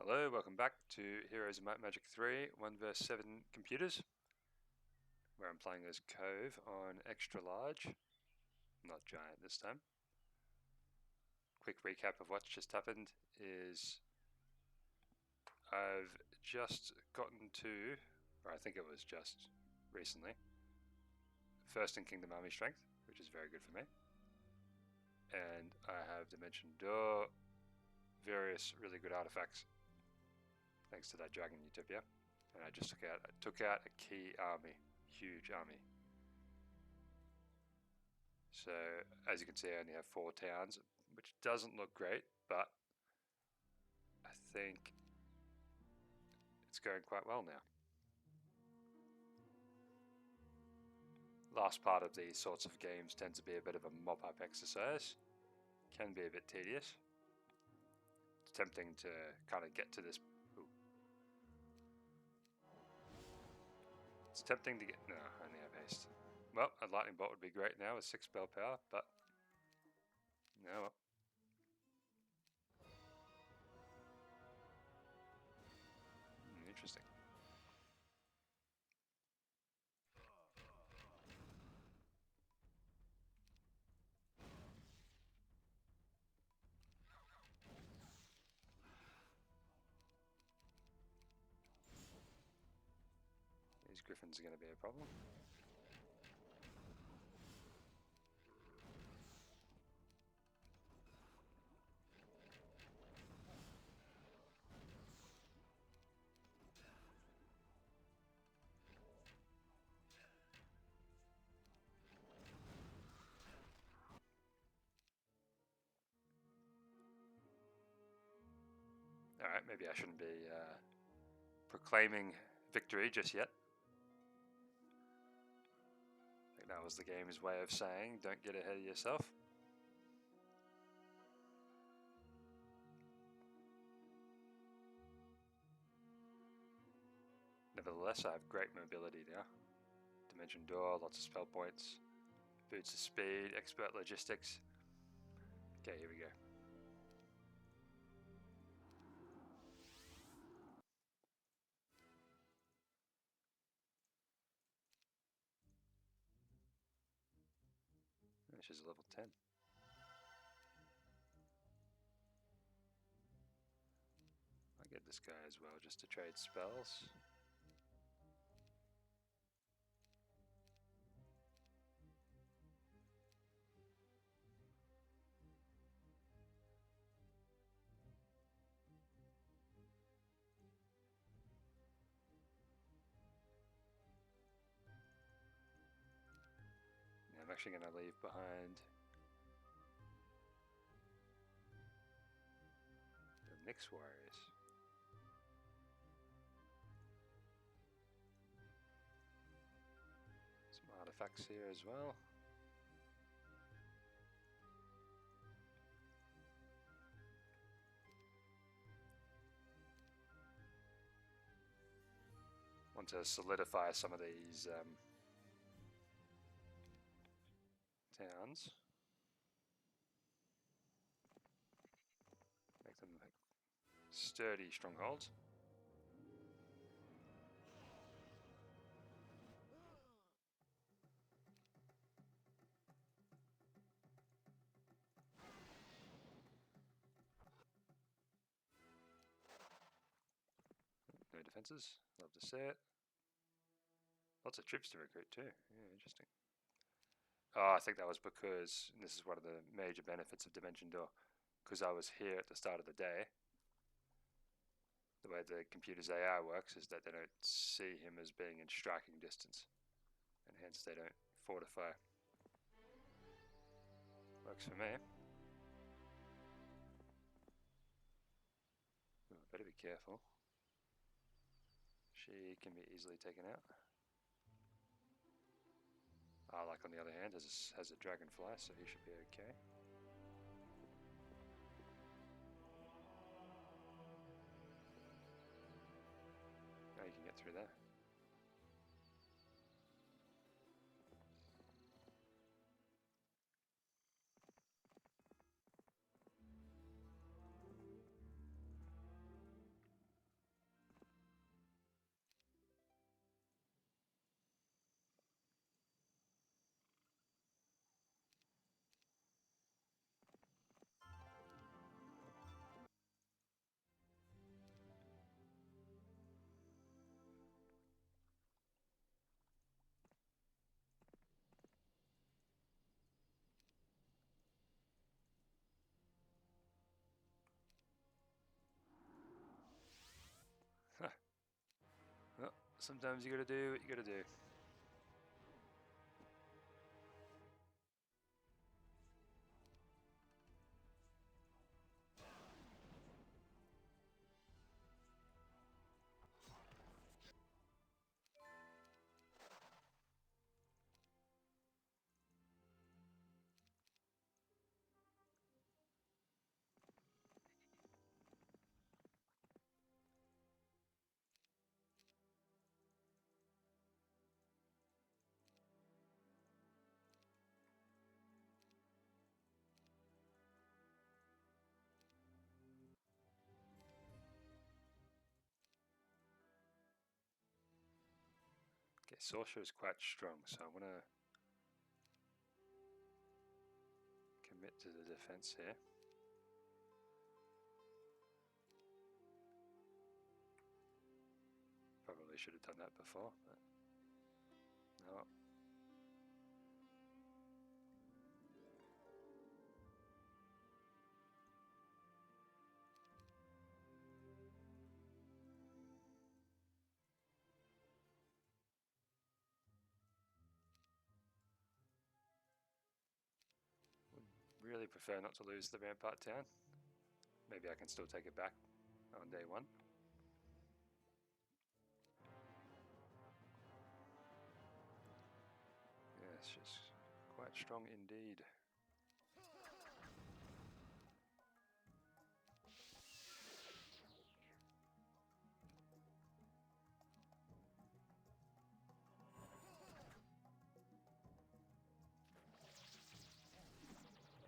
Hello, welcome back to Heroes of Might and Magic 3, 1 vs 7 computers, where I'm playing as Cove on extra large, not giant this time. Quick recap of what's just happened is I've just gotten to, or I think it was just recently, first in Kingdom Army Strength, which is very good for me. And I have Dimension Door, various really good artifacts, thanks to that Dragon Utopia. And I just took out a key army, huge army. So as you can see, I only have 4 towns, which doesn't look great, but I think it's going quite well now. Last part of these sorts of games tends to be a bit of a mop-up exercise. Can be a bit tedious. It's tempting to kind of get to this. Ooh. It's tempting to get. No, I only have haste. Well, a lightning bolt would be great now with 6 spell power, but no. Well. Interesting. These griffins are going to be a problem. Alright, maybe I shouldn't be proclaiming victory just yet. I think that was the game's way of saying, don't get ahead of yourself. Nevertheless, I have great mobility now. Dimension Door, lots of spell points, boots of speed, expert logistics. Okay, here we go. This is a level 10. I'll get this guy as well just to trade spells. I'm actually going to leave behind the Nyx Warriors. Some artifacts here as well. Want to solidify some of these towns. Make them like sturdy strongholds. No defenses, love to see it. Lots of troops to recruit too, yeah, interesting. Oh, I think that was because, and this is one of the major benefits of Dimension Door, because I was here at the start of the day. The way the computer's AI works is that they don't see him as being in striking distance, and hence they don't fortify. Works for me. Oh, better be careful. She can be easily taken out. Like on the other hand, has a dragonfly, so he should be okay. Now you can get through there. Sometimes you gotta do what you gotta do. Okay, Sorcerer is quite strong, so I want to commit to the defense here. Probably should have done that before, but no. Would really prefer not to lose the Rampart Town. Maybe I can still take it back on day one. Yes, she's quite strong indeed.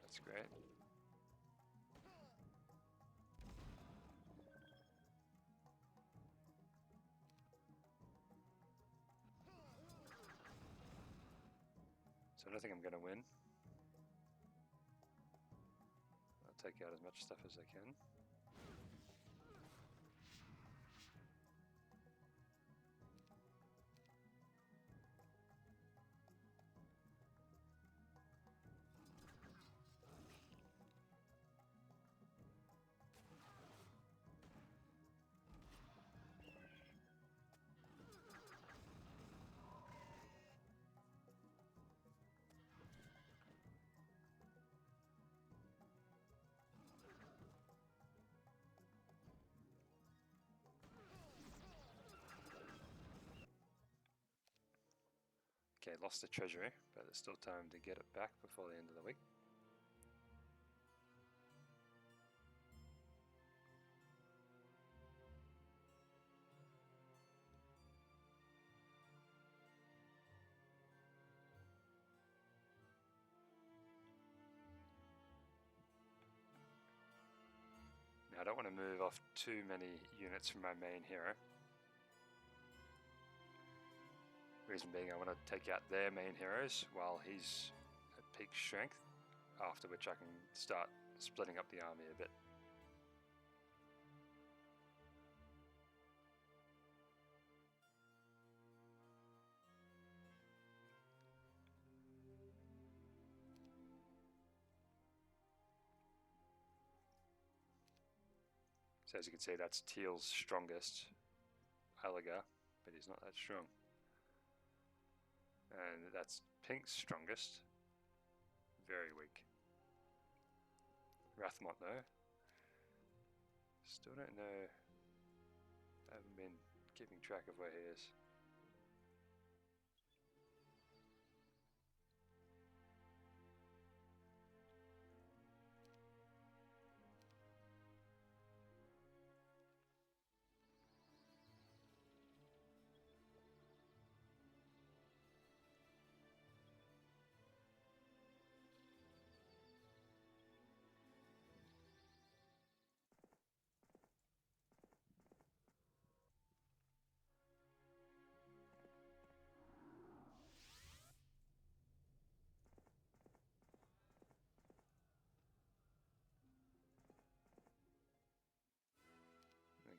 That's great. So I don't think I'm going to win. I'll take out as much stuff as I can. Okay, lost the treasury, but there's still time to get it back before the end of the week. Now I don't want to move off too many units from my main hero. Reason being, I want to take out their main heroes while he's at peak strength, after which I can start splitting up the army a bit. So as you can see, that's Teal's strongest Alagar, but he's not that strong. And that's Pink's strongest, very weak. Rathmot though, still don't know, I haven't been keeping track of where he is.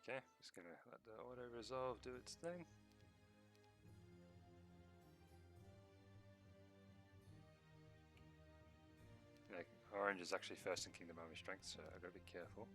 Okay, just gonna let the auto resolve do its thing. Like, orange is actually first in Kingdom Army strength, so I've got to be careful.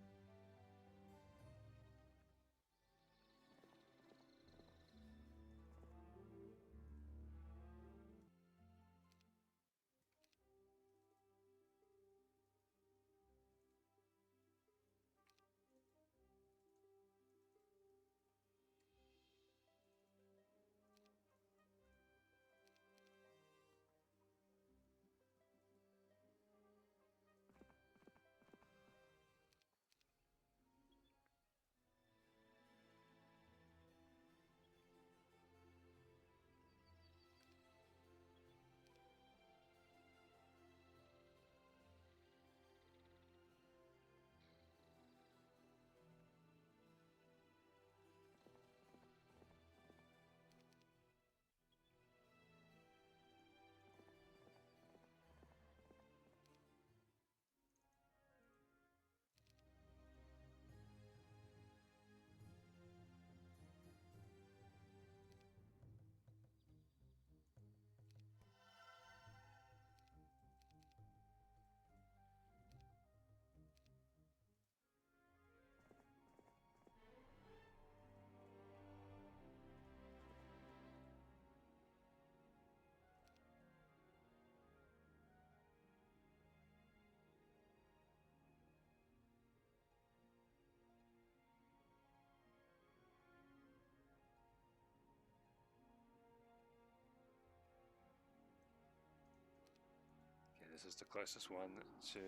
This is the closest one to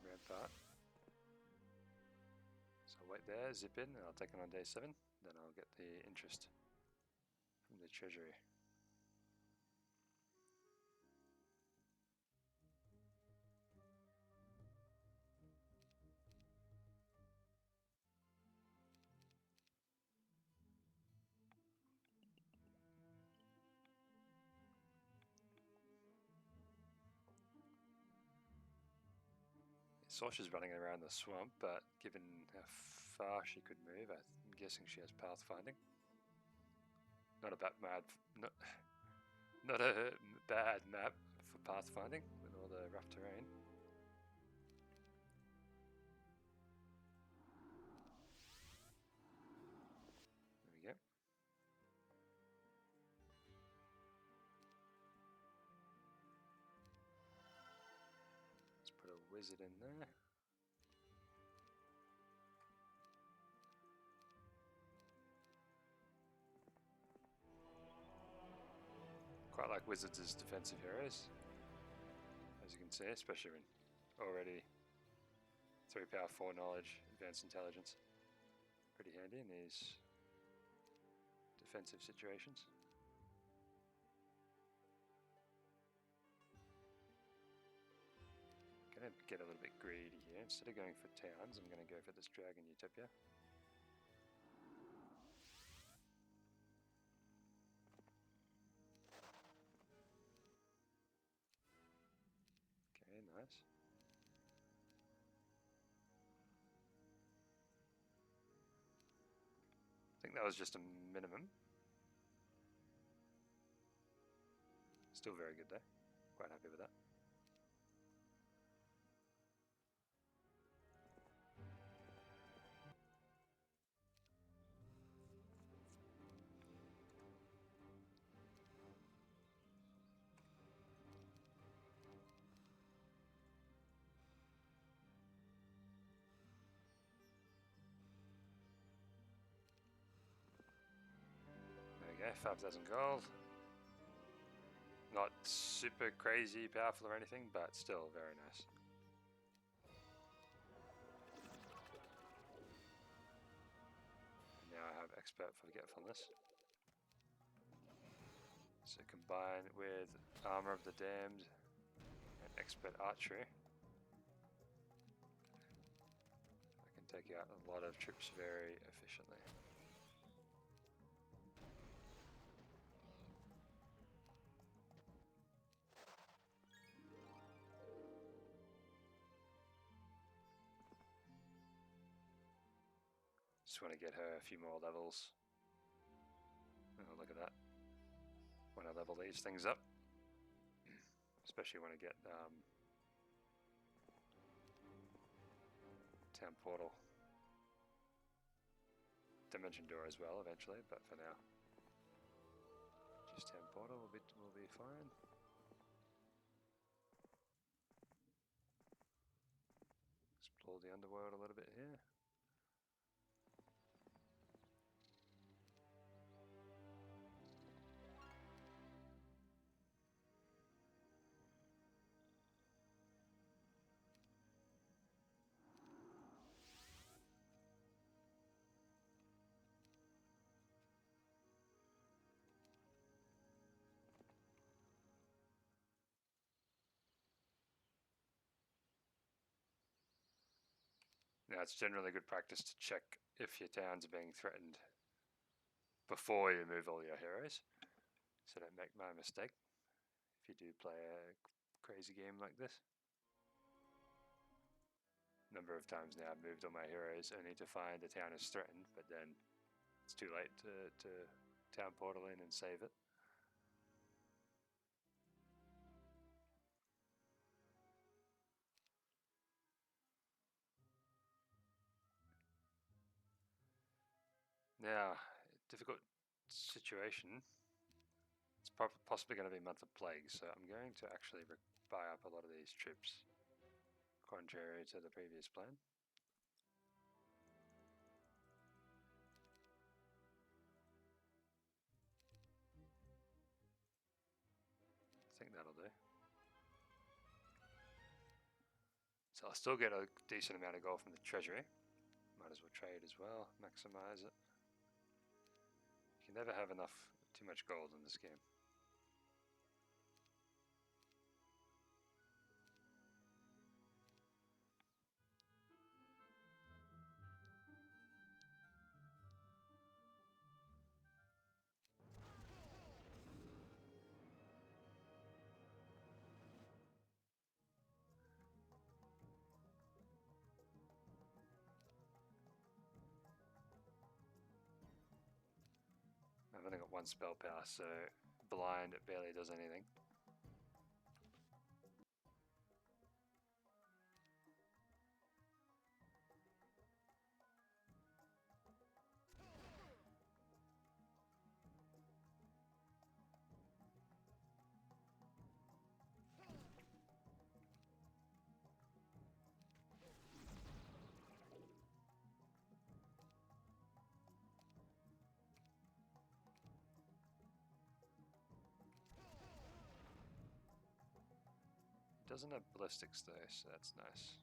Rampart. So I'll wait there, zip in, and I'll take it on day 7. Then I'll get the interest from the treasury. Saw she's running around the swamp, but given how far she could move, I'm guessing she has pathfinding. Not a bad not a bad map for pathfinding with all the rough terrain. There we go. Let's put a wizard in there. Quite like wizards as defensive heroes, as you can see, especially when already 3 power, 4 knowledge, advanced intelligence. Pretty handy in these defensive situations. Gonna get a little bit greedy here. Instead of going for towns, I'm gonna go for this dragon utopia. Okay, nice. I think that was just a minimum. Still very good though. Quite happy with that. There we go, 5,000 gold. Not super crazy powerful or anything, but still very nice. Now I have expert forgetfulness. So combine with armor of the damned and expert archery, I can take out a lot of troops very efficiently. Just want to get her a few more levels. Oh, look at that. Want to level these things up. Especially when I get town portal. Dimension door as well eventually, but for now, just town portal will be fine. Explore the underworld a little bit here. Now it's generally good practice to check if your towns are being threatened before you move all your heroes, so don't make my mistake if you do play a crazy game like this. Number of times now I've moved all my heroes only to find the town is threatened, but then it's too late to town portal in and save it. Now, difficult situation. It's possibly going to be a month of plague, so I'm going to actually buy up a lot of these troops, contrary to the previous plan. that'll do. So I'll still get a decent amount of gold from the treasury. Might as well trade as well, maximize it. You can never have too much gold in this game. I've only got one spell power, so blind it barely does anything. It doesn't have ballistics though, so that's nice.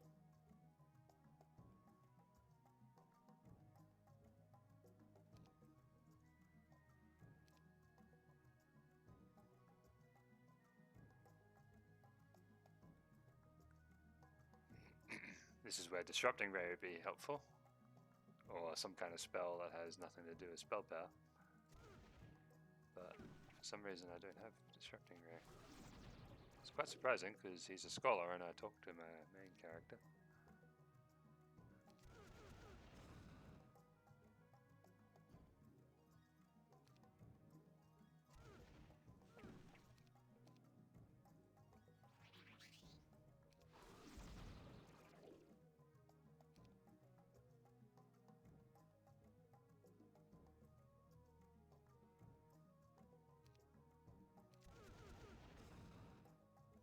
This is where Disrupting Ray would be helpful, or some kind of spell that has nothing to do with spell power. But for some reason I don't have Disrupting Ray. It's quite surprising because he's a scholar and I talk to my main character.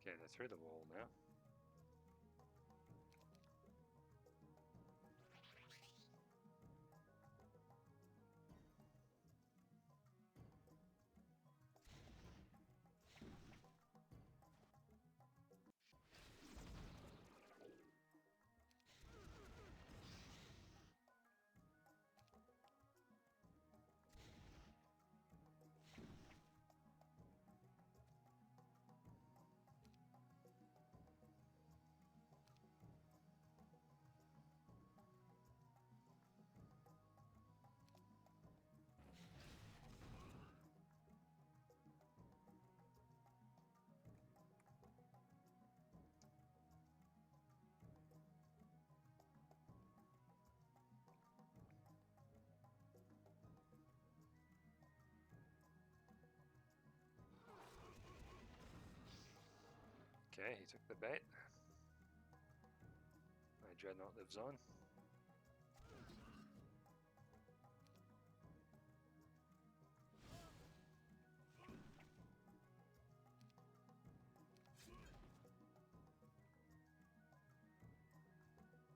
Okay, they're through the wall now. Okay, he took the bait. My dreadnought lives on.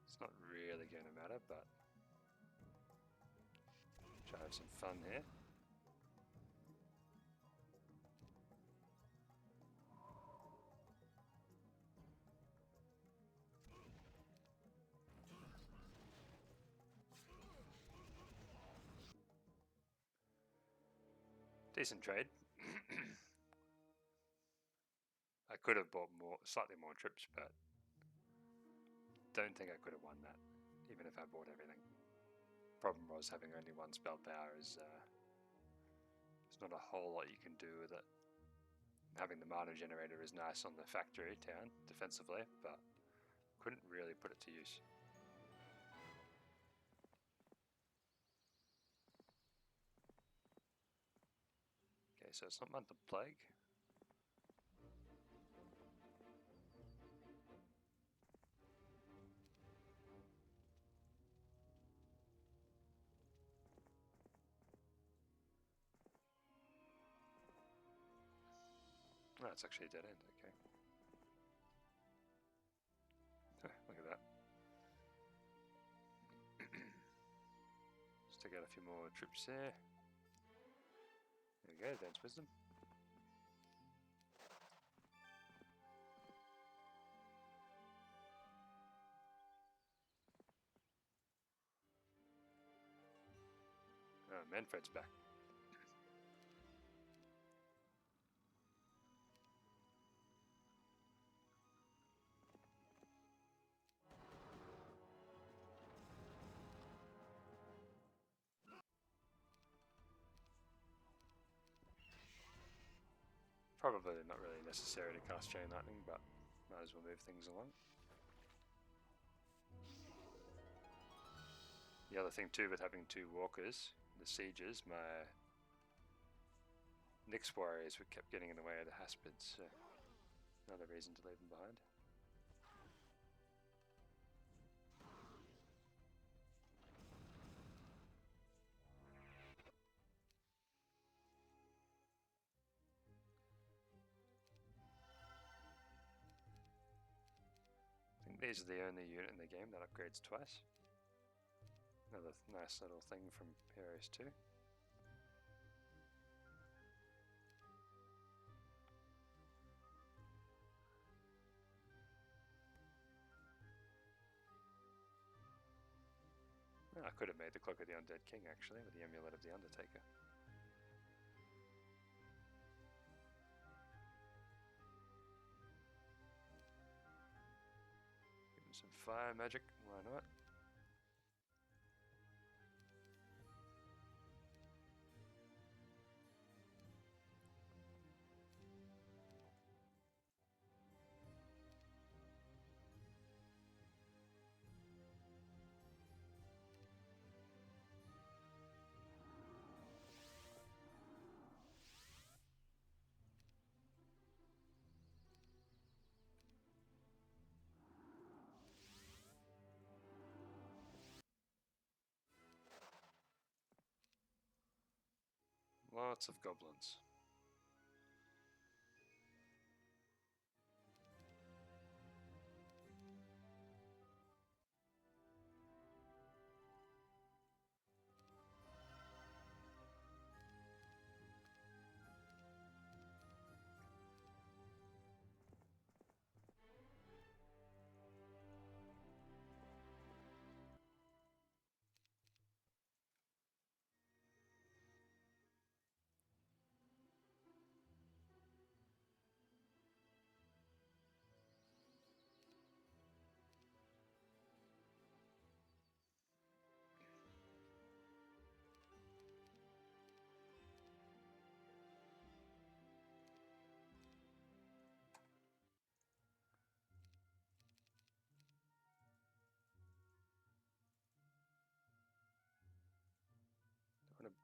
It's not really going to matter, but try to have some fun here. Decent trade. I could have bought slightly more trips, but don't think I could have won that, even if I bought everything. Problem was having only one spell power is there's not a whole lot you can do with it. Having the mana generator is nice on the factory town defensively, but couldn't really put it to use. Okay, so it's not Month of Plague. No, it's actually a dead end, okay. Look at that. Let's take out a few more troops there. There we go, Advanced Wisdom. Manfred's back. Probably not really necessary to cast Chain Lightning, but might as well move things along. The other thing too with having two walkers, the sieges, my Nyx warriors were kept getting in the way of the Haspids, so another reason to leave them behind. I think these are the only unit in the game that upgrades twice. Another nice little thing from Heroes 2. Oh, I could have made the Cloak of the Undead King actually with the Amulet of the Undertaker. Give him some fire magic, why not? Lots of goblins.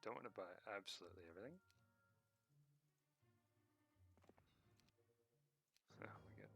Don't want to buy absolutely everything. Oh my god.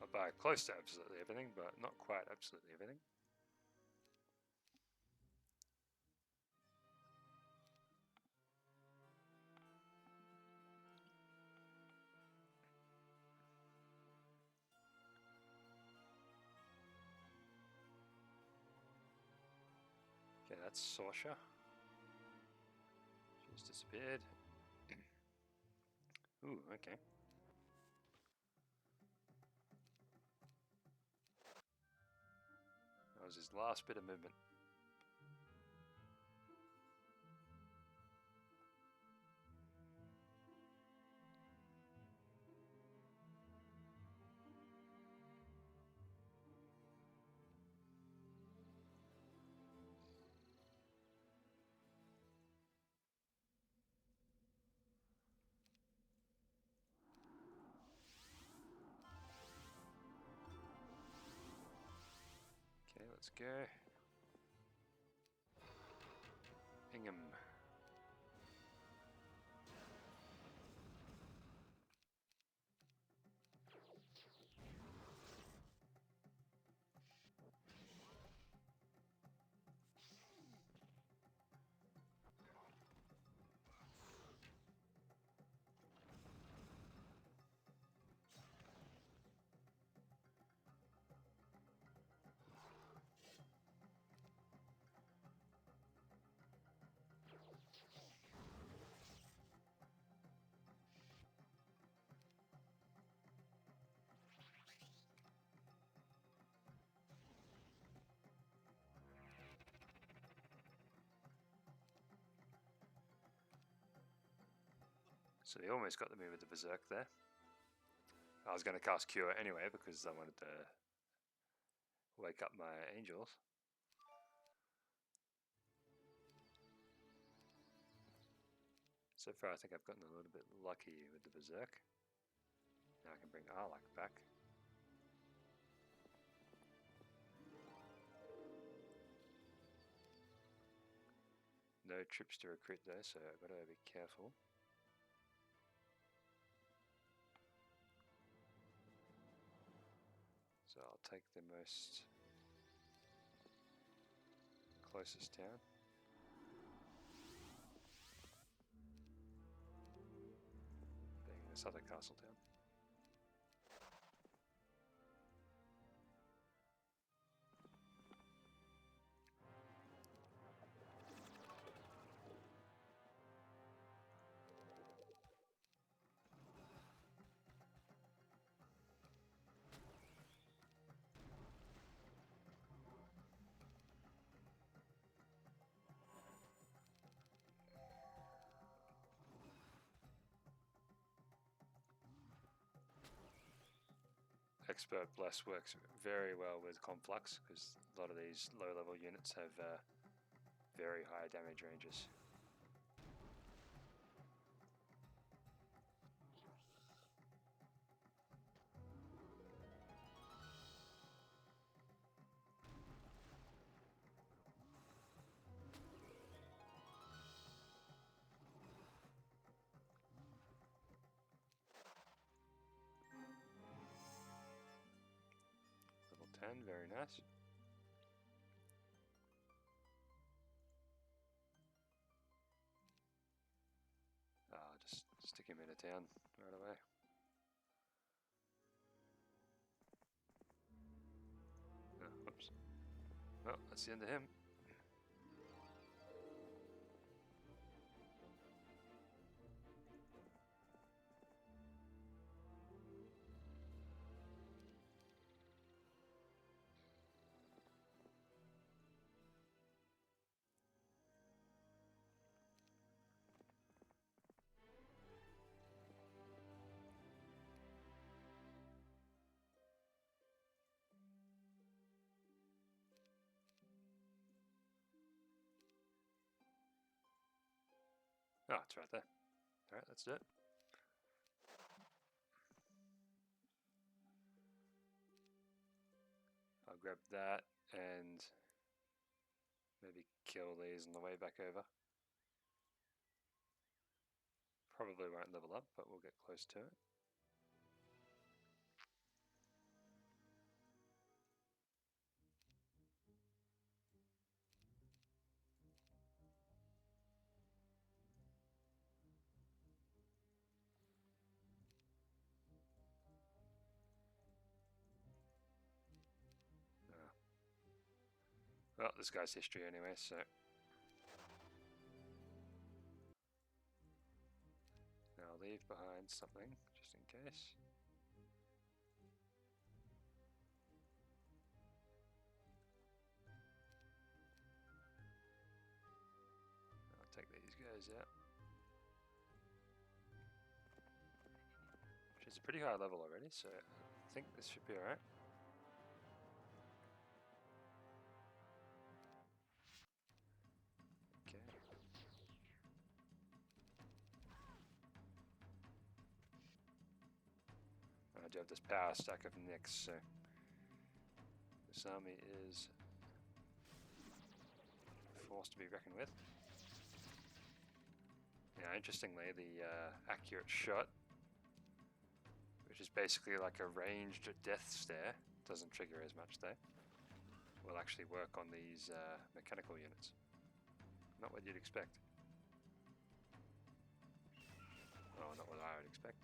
I'll buy close to absolutely everything, but not quite absolutely everything. Okay, that's Sorsha. She's disappeared. Ooh, okay. That was his last bit of movement. let's go. Ingham. So he almost got the move with the Berserk there. I was going to cast Cure anyway because I wanted to wake up my angels. So far I think I've gotten a little bit lucky with the Berserk. Now I can bring Arlak back. No trips to recruit though, so I've got to be careful. So I'll take the most closest town. Being this other castle town. Expert Bless works very well with Conflux because a lot of these low level units have very high damage ranges. Level 10, very nice. Just stick him in a town right away. Oh, whoops. Well, that's the end of him. Oh, it's right there. Alright, let's do it. I'll grab that and maybe kill these on the way back over. Probably won't level up, but we'll get close to it. Well, this guy's history anyway, so. Now I'll leave behind something, just in case. I'll take these guys out. Which is a pretty high level already, so I think this should be alright. I do have this power stack of Nyx, so this army is force to be reckoned with. Now, interestingly, the accurate shot, which is basically like a ranged death stare, doesn't trigger as much though. Will actually work on these mechanical units. Not what you'd expect. Oh, not what I would expect.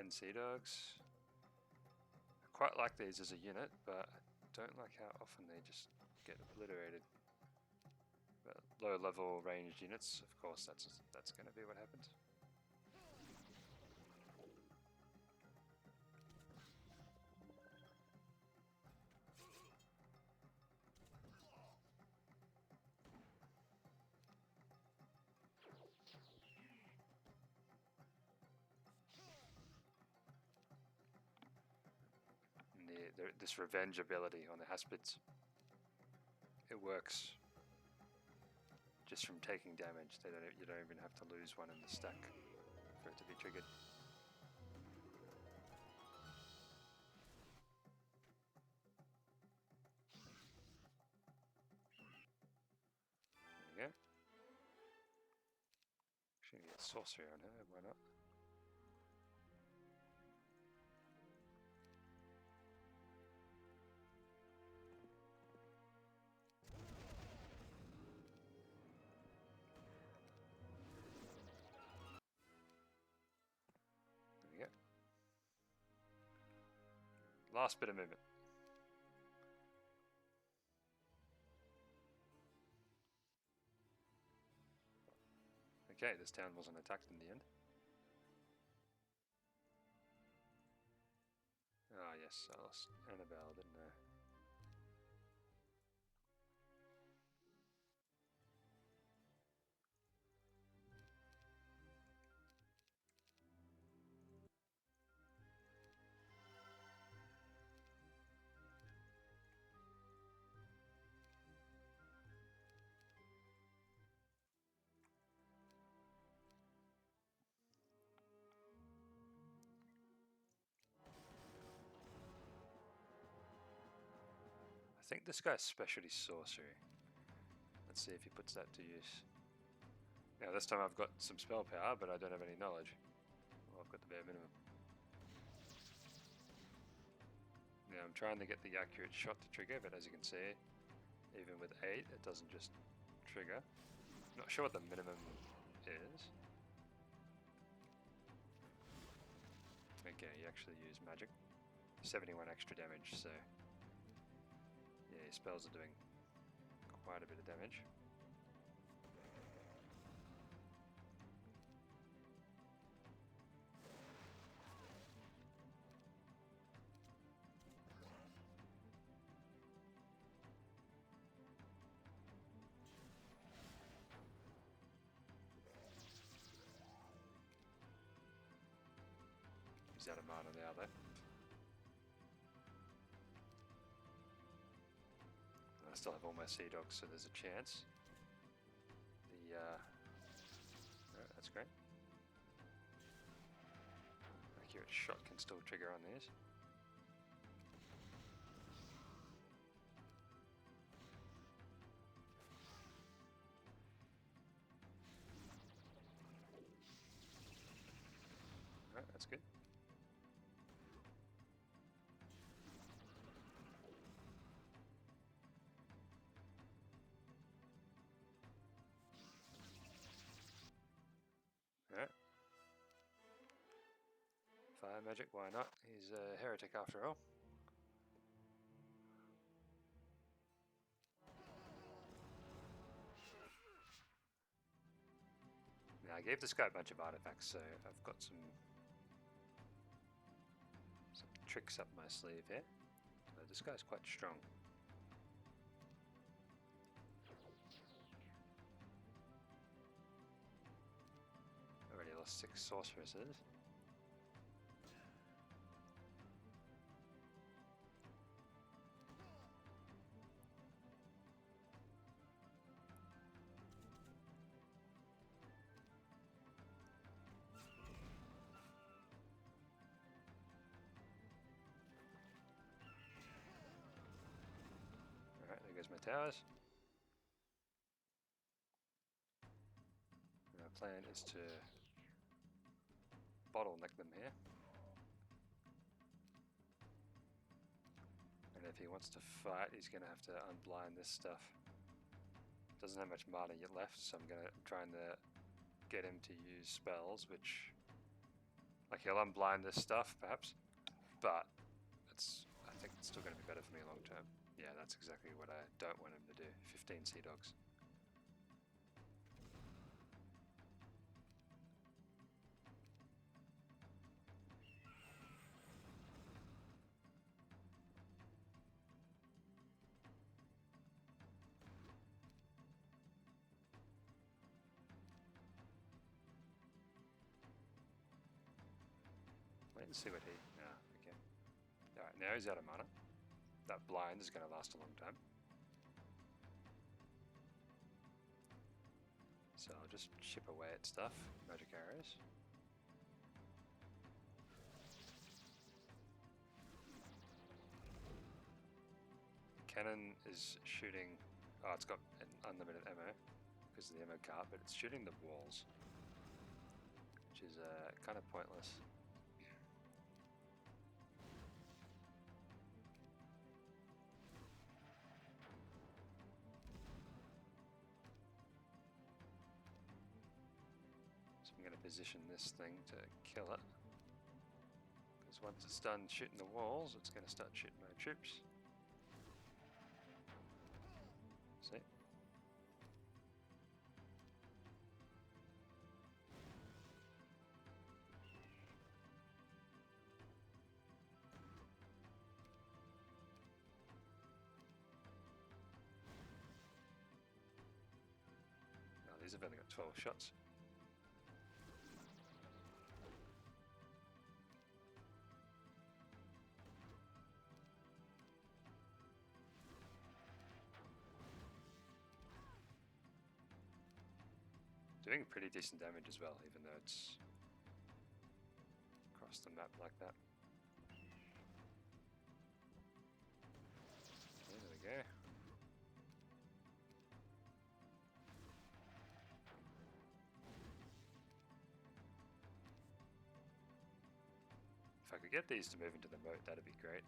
Sea Dogs. I quite like these as a unit, but I don't like how often they just get obliterated. But low level ranged units, of course, that's going to be what happens. This revenge ability on the Haspids, it works just from taking damage. You don't even have to lose one in the stack for it to be triggered. There you go. Actually, get sorcery on her. Why not? Last bit of movement. Okay, this town wasn't attacked in the end. Ah, yes, I lost Annabelle, didn't I? I think this guy's specialty sorcery. Let's see if he puts that to use. Now this time I've got some spell power, but I don't have any knowledge. Well, I've got the bare minimum. Now I'm trying to get the accurate shot to trigger, but as you can see, even with 8, it doesn't just trigger. Not sure what the minimum is. Okay, you actually use magic. 71 extra damage, so yeah, your spells are doing quite a bit of damage. He's out of mana now though. I still have all my Sea Dogs, so there's a chance. Alright, that's great. Accurate shot can still trigger on these. Alright, that's good. Alright. Fire magic, why not? He's a heretic after all. Now I gave this guy a bunch of artifacts, so I've got some tricks up my sleeve here. So this guy's quite strong. +6 sorceresses. Alright, there goes my towers. And our plan is to bottleneck them here. And if he wants to fight, he's going to have to unblind this stuff. Doesn't have much mana yet left, so I'm trying to get him to use spells, which, like, he'll unblind this stuff perhaps, but I think it's still going to be better for me long term. Yeah, that's exactly what I don't want him to do. 15 Sea Dogs. Wait and see what he... No, okay. Alright, now he's out of mana. That blind is going to last a long time. So I'll just chip away at stuff. Magic arrows. Cannon is shooting... Oh, it's got an unlimited ammo because of the ammo cart, but it's shooting the walls, which is kind of pointless. So I'm going to position this thing to kill it, because once it's done shooting the walls, it's going to start shooting my troops. See? Now these have only got 12 shots. Doing pretty decent damage as well, even though it's across the map like that. Okay, there we go. If I could get these to move into the moat, that'd be great.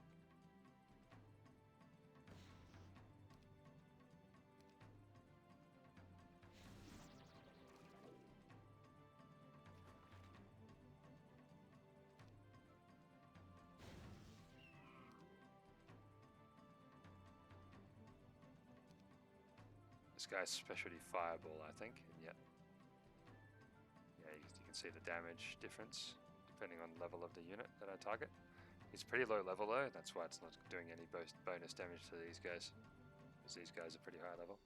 This guy's specialty fireball, I think, and yeah, you can see the damage difference depending on level of the unit that I target. It's pretty low level though, that's why it's not doing any bonus damage to these guys, because these guys are pretty high level.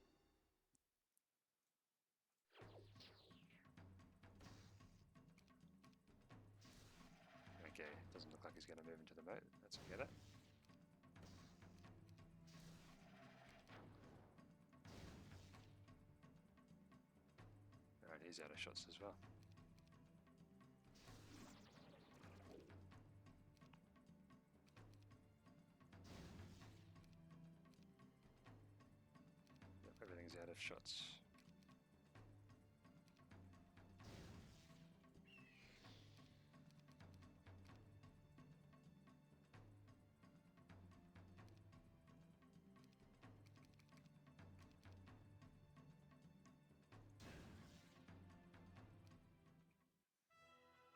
Okay, doesn't look like he's going to move into the moat, let's get it. Alright, he's out of shots as well. Yep, everything's out of shots.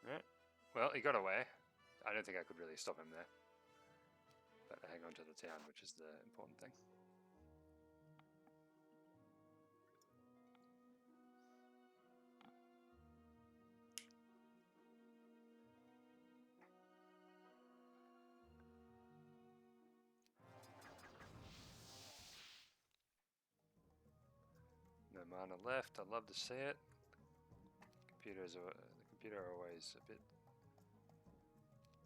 Right. Well, he got away. I don't think I could really stop him there. But I hang on to the town, which is the important thing. No mana left. I'd love to see it. The computer are always a bit...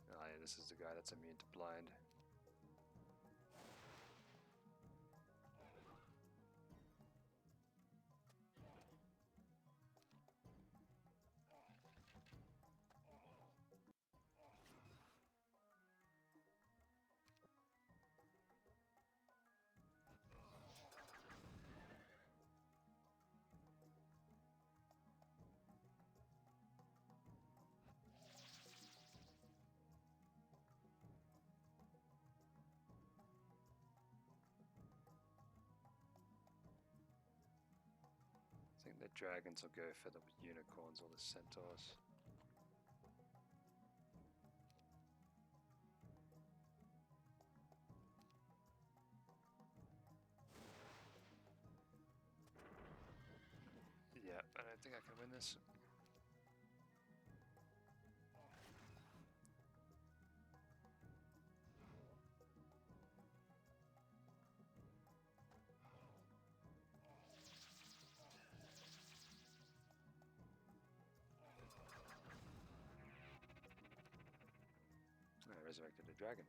Oh yeah, this is the guy that's immune to blind. I think the dragons will go for the unicorns or the centaurs. Yeah, I don't think I can win this. I resurrected a dragon.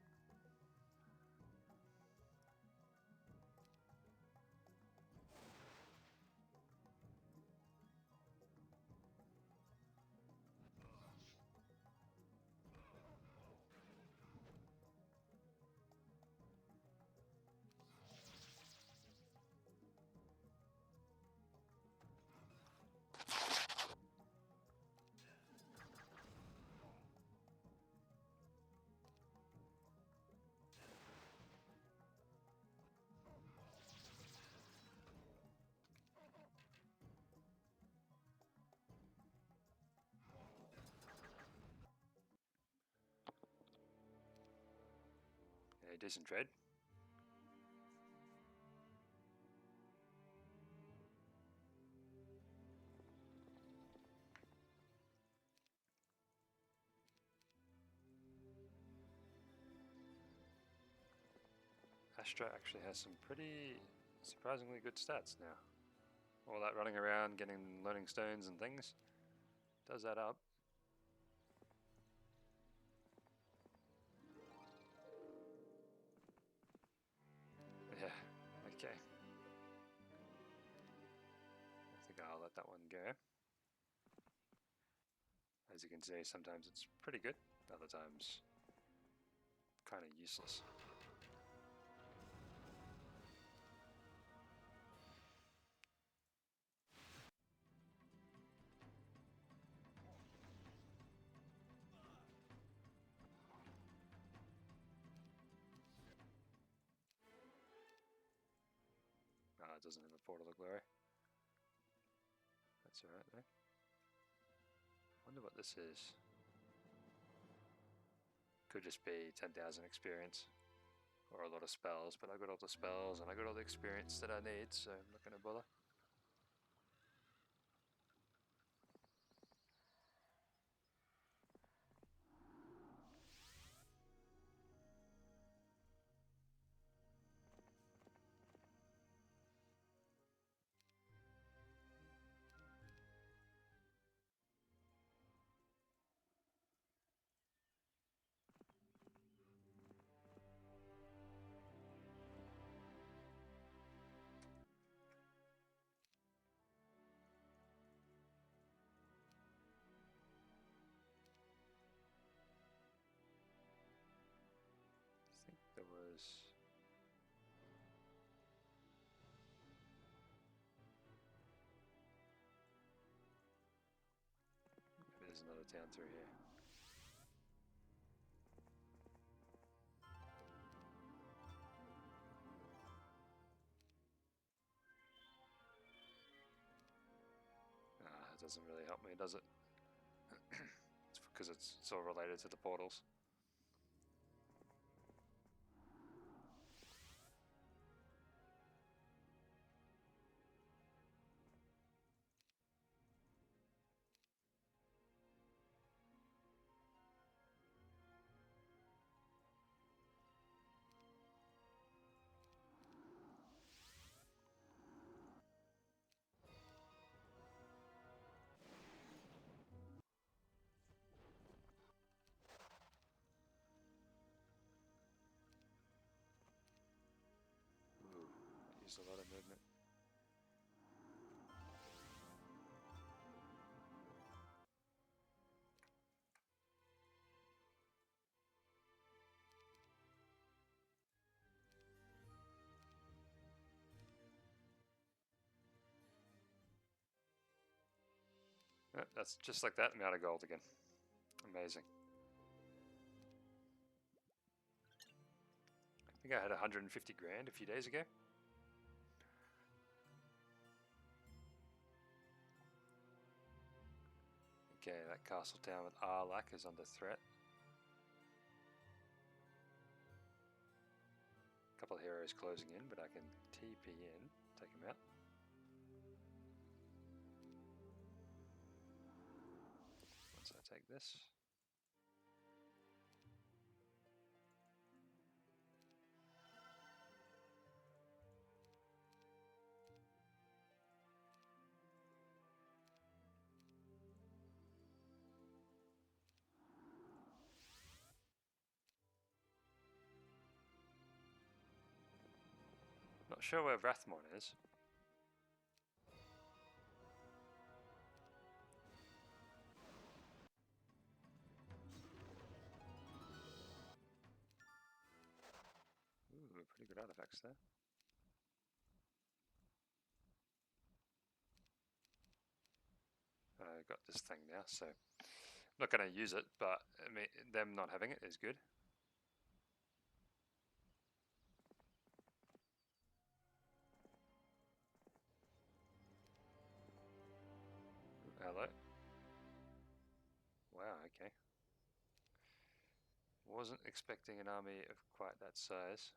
Yeah, decent trade. Astra actually has some pretty surprisingly good stats now. All that running around, getting learning stones and things, does that up. Yeah, okay. I think I'll let that one go. As you can see, sometimes it's pretty good, other times kind of useless. It doesn't have a portal of glory. That's alright though. Wonder what this is. Could just be 10,000 experience or a lot of spells, but I got all the spells and I got all the experience that I need, so I'm not going to bother. I think there was... Maybe there's another town through here. It doesn't really help me, does it? It's because it's all related to the portals. That's just like that amount of gold again. Amazing. I think I had 150 grand a few days ago. Okay, that castle town with Arlak is under threat. A couple of heroes closing in, but I can TP in, take them out. Once I take this. Not sure where Rathmon is. Ooh, pretty good artifacts there. I got this thing now, so I'm not going to use it, but I mean, them not having it is good. Hello. Wow, okay. Wasn't expecting an army of quite that size.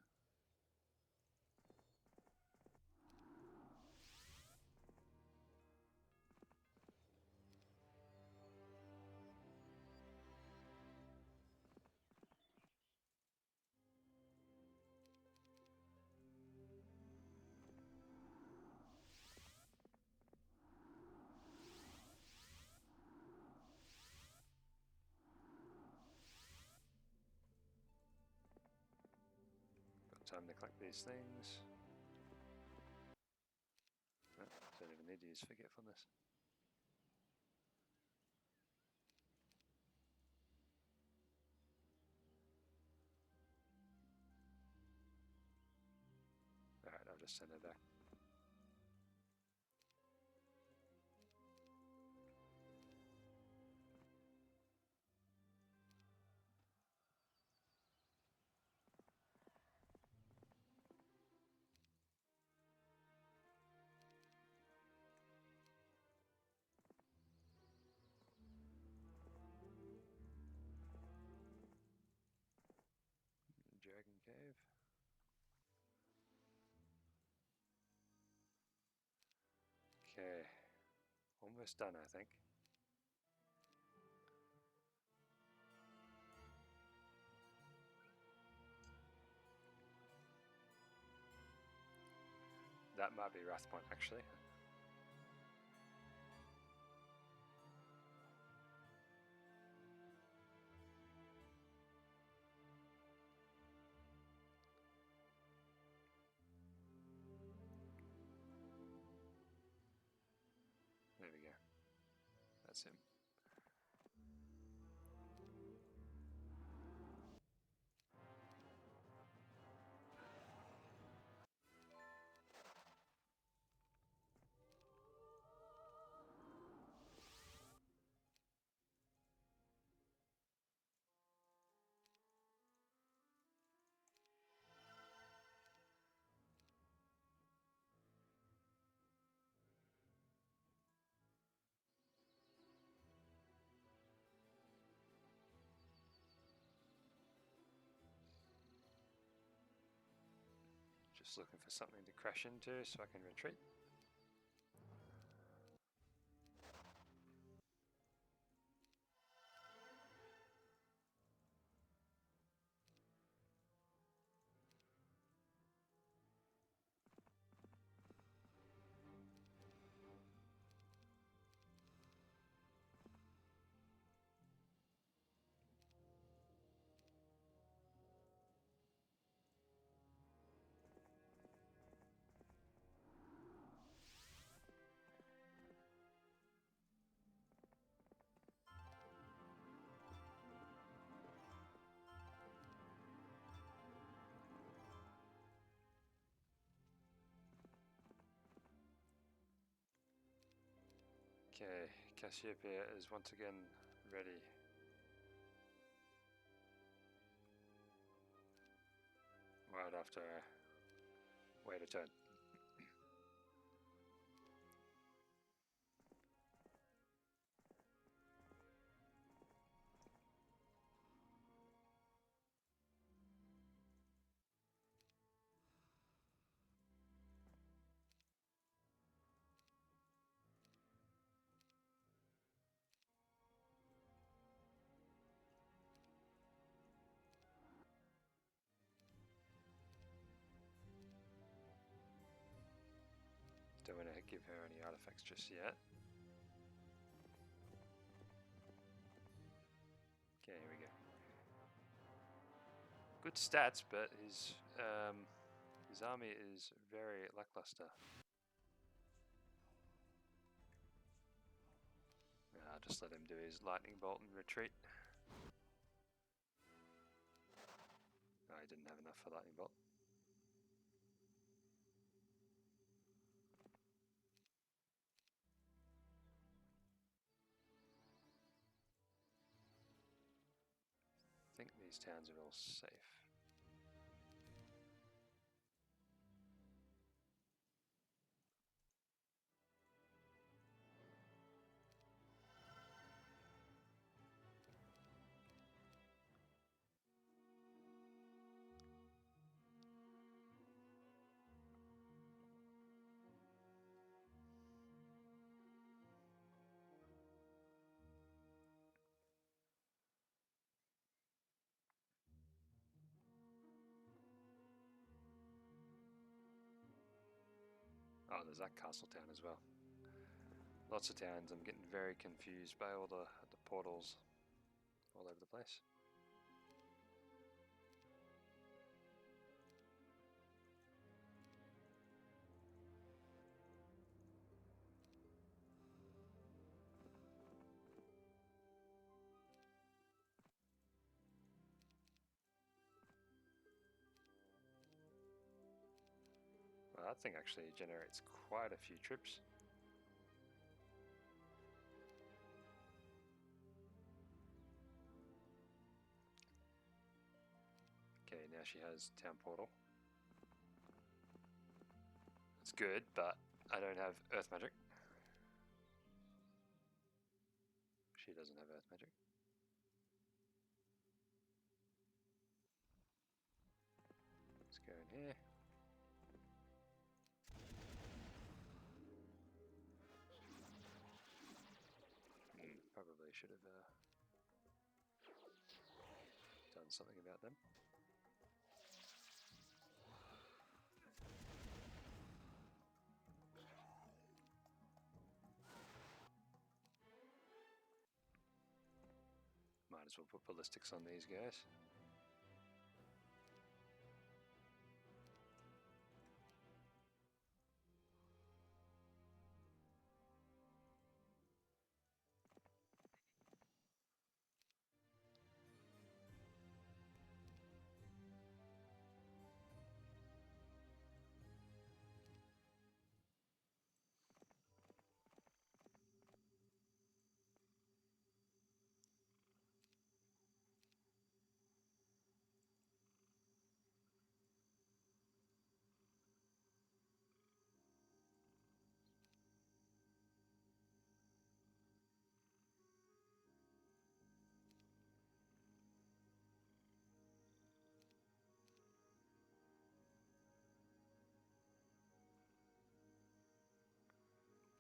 Got time to collect these things. Oh, don't even need to use forgetfulness. Alright, I'll just send her back. Dragon Cave. Okay, almost done, I think. That might be Rathmon, actually. There we go. That's him. Just looking for something to crash into so I can retreat. Okay, Cassiopeia is once again ready. Right after I wait a turn. Don't want to give her any artifacts just yet. Okay, here we go. Good stats, but his army is very lackluster. I'll just let him do his lightning bolt and retreat. Oh, he didn't have enough for lightning bolt. I think these towns are all safe. Oh, there's that castle town as well. Lots of towns. I'm getting very confused by all the portals all over the place. Well, that thing actually generates quite a few trips. Okay, now she has town portal. It's good, but I don't have earth magic. She doesn't have earth magic. Let's go in here. Probably should have done something about them. Might as well put ballistics on these guys.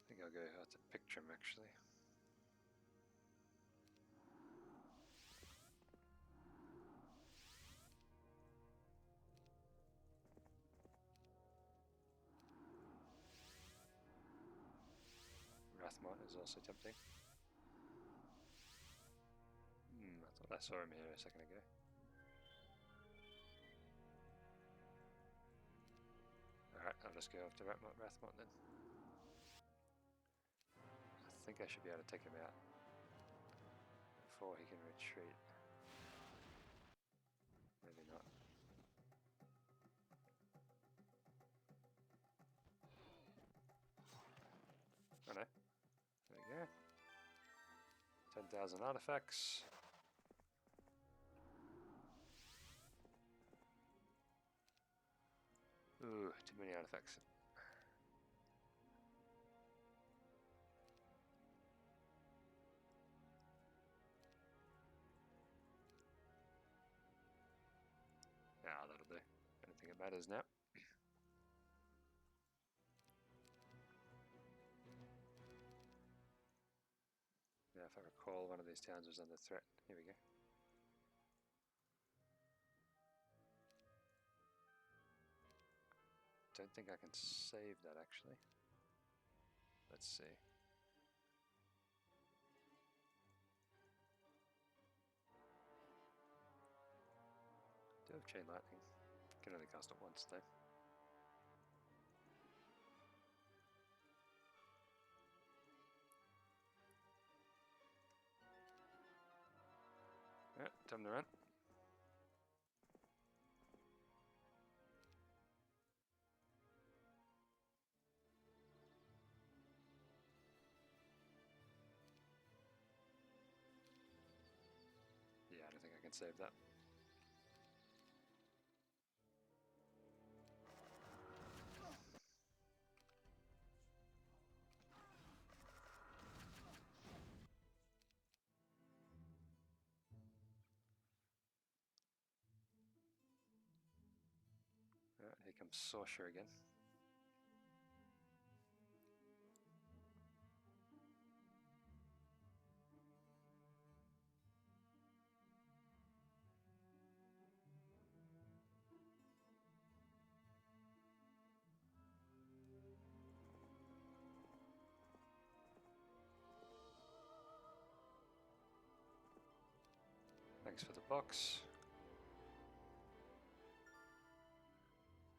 I think I'll go out to Pictrum actually. Rathmont is also tempting. I thought I saw him here a second ago. Alright, I'll just go after Rathmont then. I think I should be able to take him out before he can retreat. Maybe not. Oh no. There we go. 10,000 artifacts. Ooh, too many artifacts. Ah, that'll do. I don't think it matters now. Now, if I recall, one of these towns was under threat. Here we go. Don't think I can save that actually. Let's see. Do have chain lightning. Can only cast it once though. Alright, time to run. Yeah, I don't think I can save that. Alright, here comes Sorcerer again. Thanks for the box.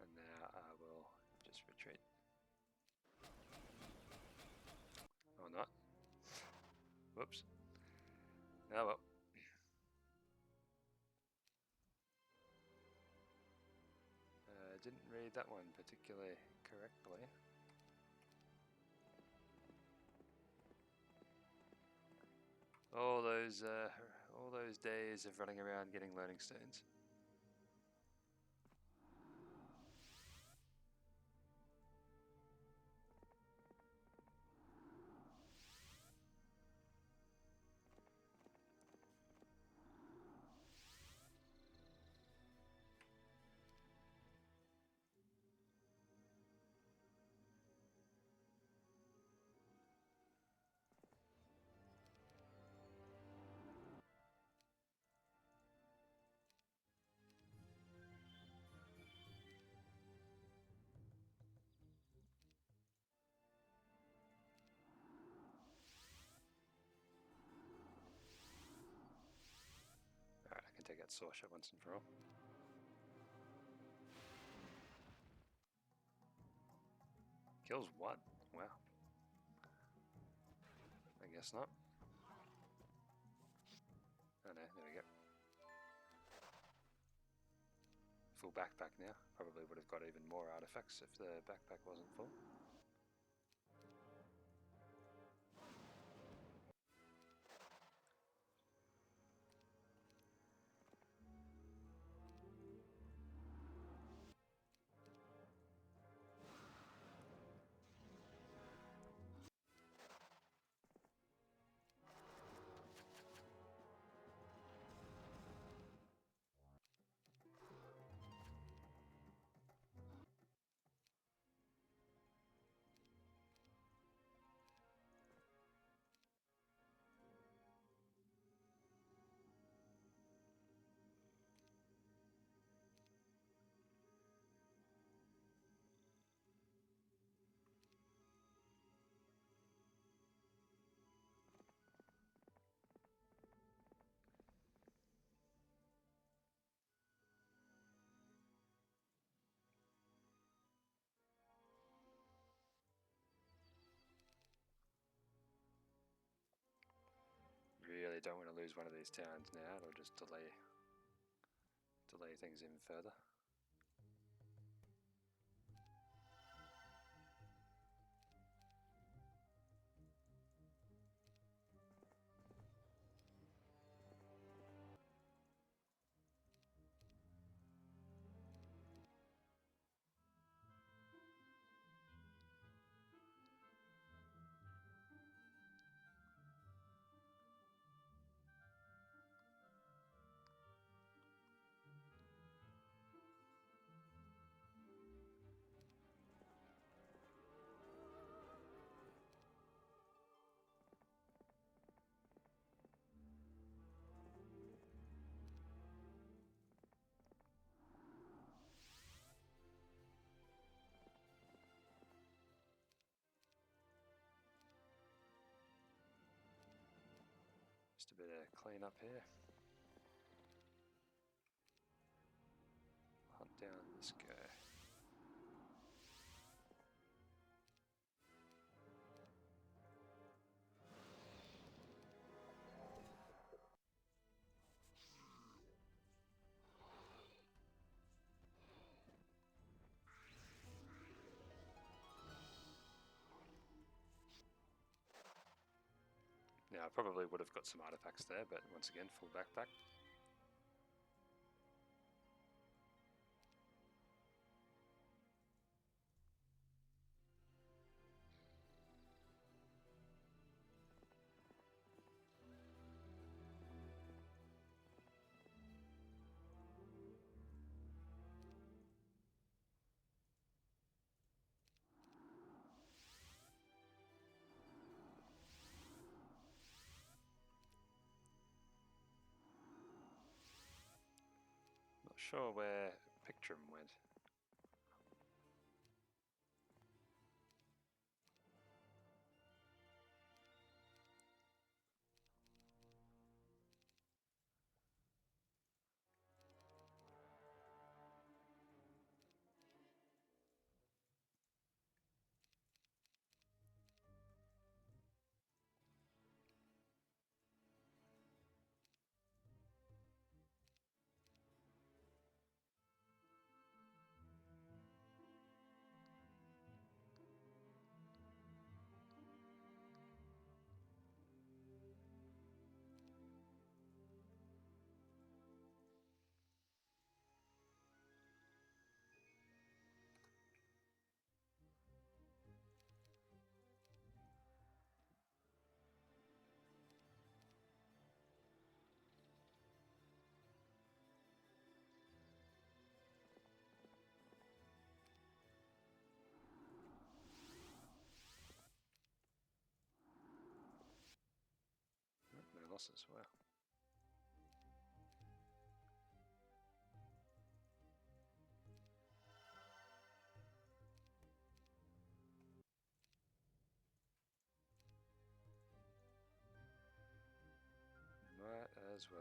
And now I will just retreat. Or not. Whoops. Oh well. Didn't read that one particularly correctly. All those days of running around getting learning stones. Alright, I can take out Sorcerer once and for all. Kills one. Wow. I guess not. Oh no, there we go. Full backpack now. Probably would have got even more artifacts if the backpack wasn't full. Really don't want to lose one of these towns now, it'll just delay things even further. Just a bit of clean up here. Hunt down this guy. Now, I probably would have got some artifacts there, but once again, full backpack. Not sure where Pictrum went. No losses, wow. Might as well.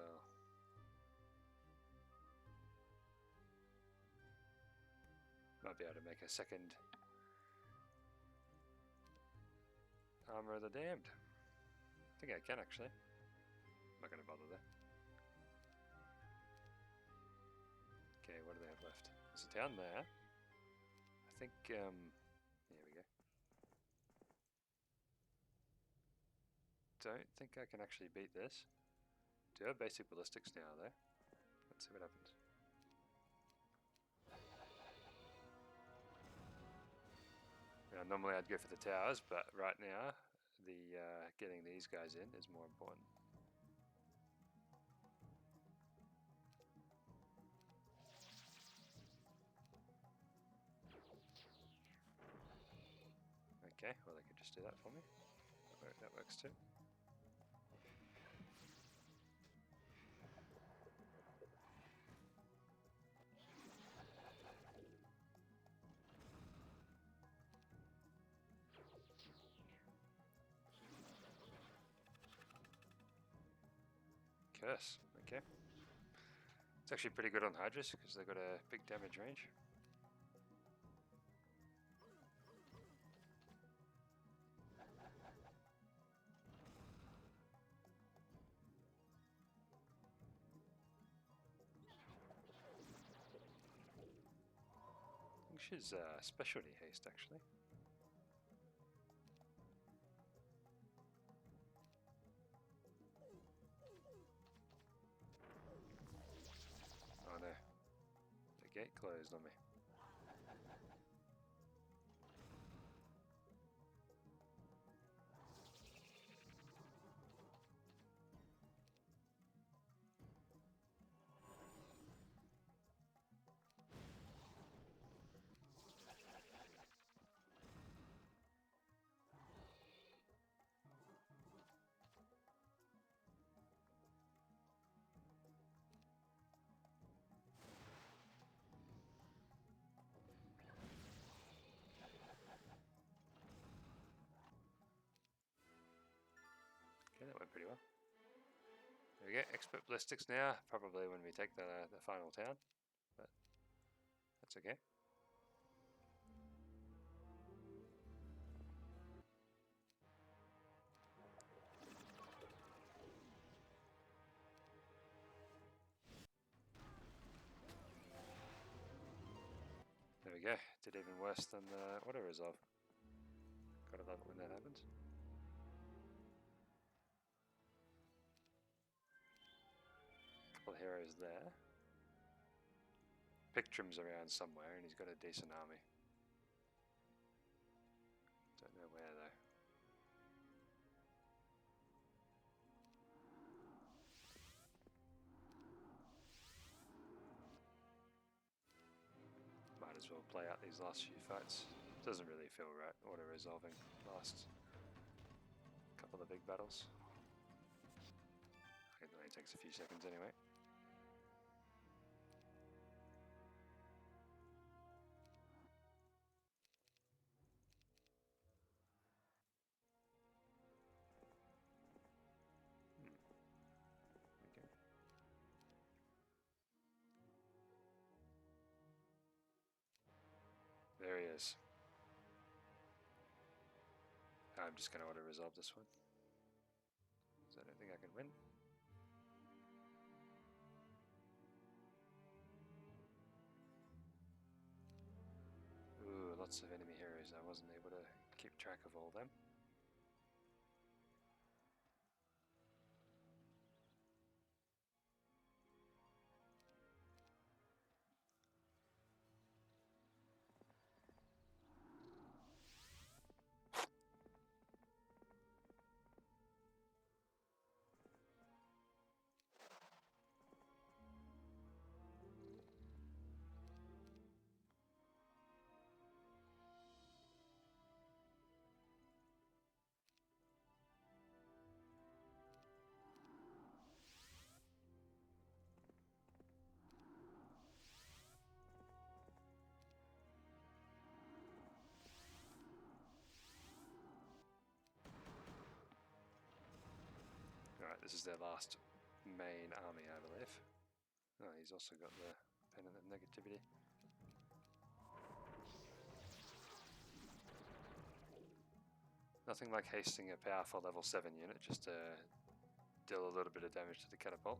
Might be able to make a second Armor of the Damned. I think I can actually. I'm not going to bother there. Okay, what do they have left? There's a town there. I think, here we go. Don't think I can actually beat this. Do have basic ballistics now though. Let's see what happens. Now, normally I'd go for the towers, but right now the getting these guys in is more important. Okay, well they could just do that for me. That works too. Curse, okay. It's actually pretty good on Hydras because they've got a big damage range. I think she's specialty haste actually. Oh no, the gate closed on me. Okay, that went pretty well. There we go, expert ballistics now, probably when we take the final town, but that's okay. There we go, did even worse than the auto-resolve. Gotta love it when that happens. Couple of heroes there. Pictrim's around somewhere and he's got a decent army. Don't know where though. Might as well play out these last few fights. Doesn't really feel right auto-resolving last couple of big battles. It only takes a few seconds anyway. Okay. There he is. I'm just going to auto-resolve this one, because I don't think I can win. Ooh, lots of enemy heroes. I wasn't able to keep track of all of them. Alright, this is their last main army, I believe. Oh, he's also got the Pennant of Negativity. Nothing like hasting a powerful level 7 unit just to deal a little bit of damage to the catapult.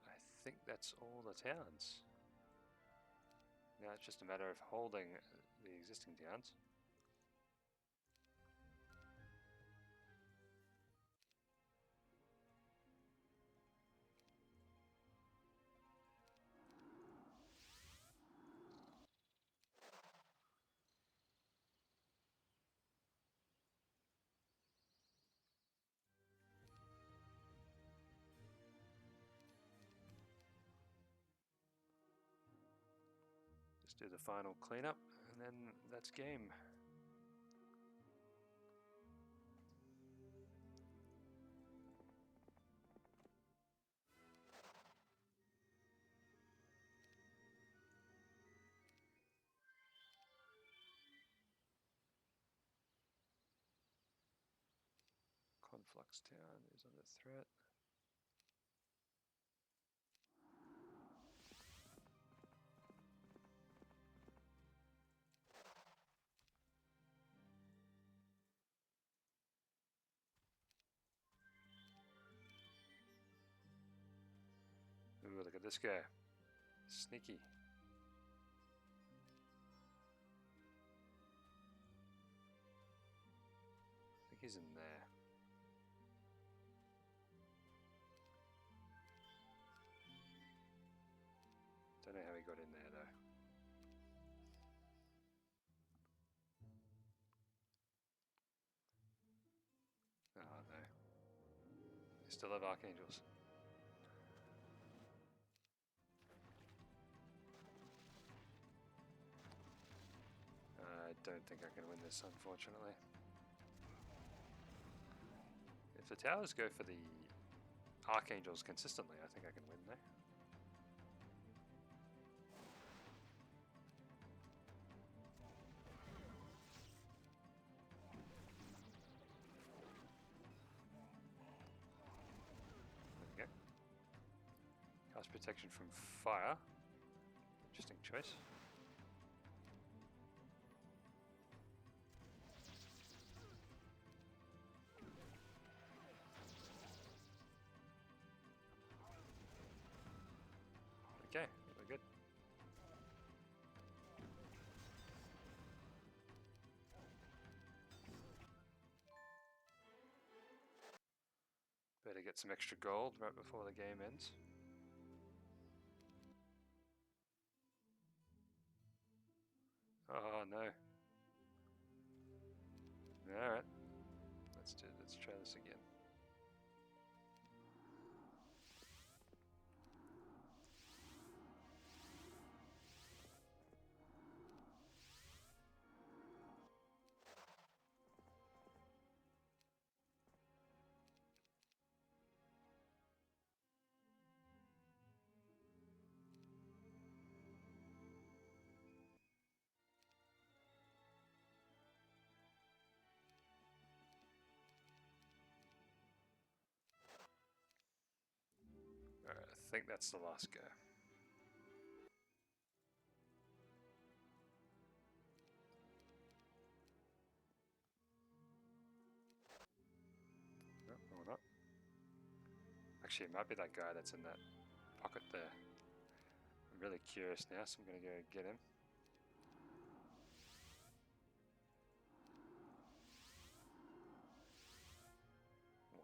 I think that's all the towns. Now it's just a matter of holding the existing towns. Just do the final cleanup and then that's game. Conflux Town is under threat. Ooh, look at this guy. Sneaky. I think he's in there. Don't know how he got in there though. Oh no. They still have Archangels. don't think I can win this, unfortunately. If the towers go for the Archangels consistently, I think I can win there. There we go. Cast protection from fire. Interesting choice. Okay, we're good. Better get some extra gold right before the game ends. Oh no. Alright. Let's try this again. Alright, I think that's the last go. No, or not. Actually, it might be that guy that's in that pocket there. I'm really curious now, so I'm going to go get him.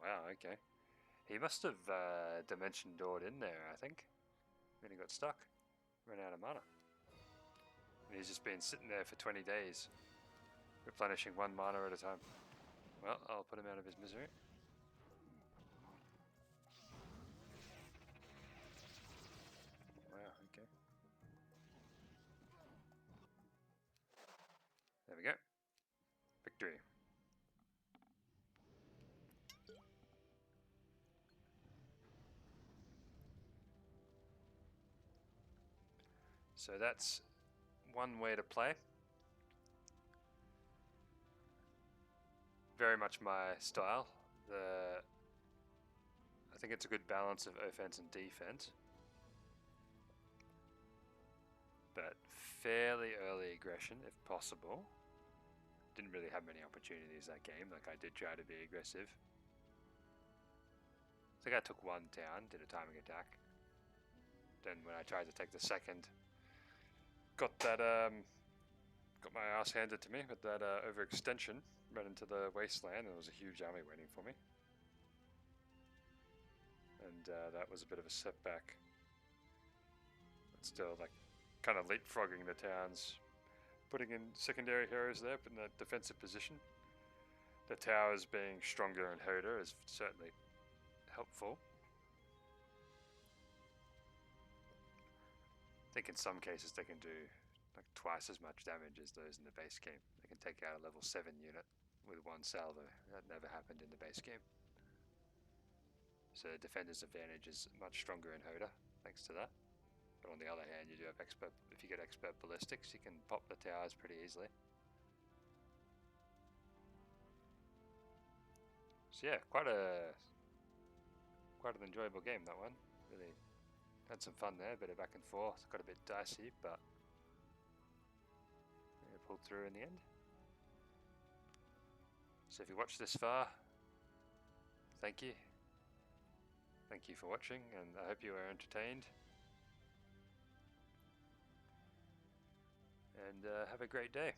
Wow, okay. He must have dimension doored in there, I think. Then he got stuck. Ran out of mana. And he's just been sitting there for 20 days, replenishing 1 mana at a time. Well, I'll put him out of his misery. Wow, okay. There we go. Victory. So that's one way to play. Very much my style. I think it's a good balance of offense and defense. But fairly early aggression if possible. Didn't really have many opportunities that game, like I did try to be aggressive. I think I took 1 town, did a timing attack. Then when I tried to take the second, got my ass handed to me with that overextension, ran into the wasteland, and there was a huge army waiting for me. And that was a bit of a setback. But still, like, kind of leapfrogging the towns, putting in secondary heroes there, but in a defensive position. The towers being stronger in HotA is certainly helpful. I think in some cases they can do like twice as much damage as those in the base game. They can take out a level 7 unit with 1 salvo. That never happened in the base game. So the defender's advantage is much stronger in HotA, thanks to that. But on the other hand, you do have expert. If you get expert ballistics, you can pop the towers pretty easily. So yeah, quite an enjoyable game, that one. Really had some fun there, a bit of back and forth, got a bit dicey, but yeah, pulled through in the end. So if you watched this far, thank you. Thank you for watching, and I hope you were entertained. And have a great day.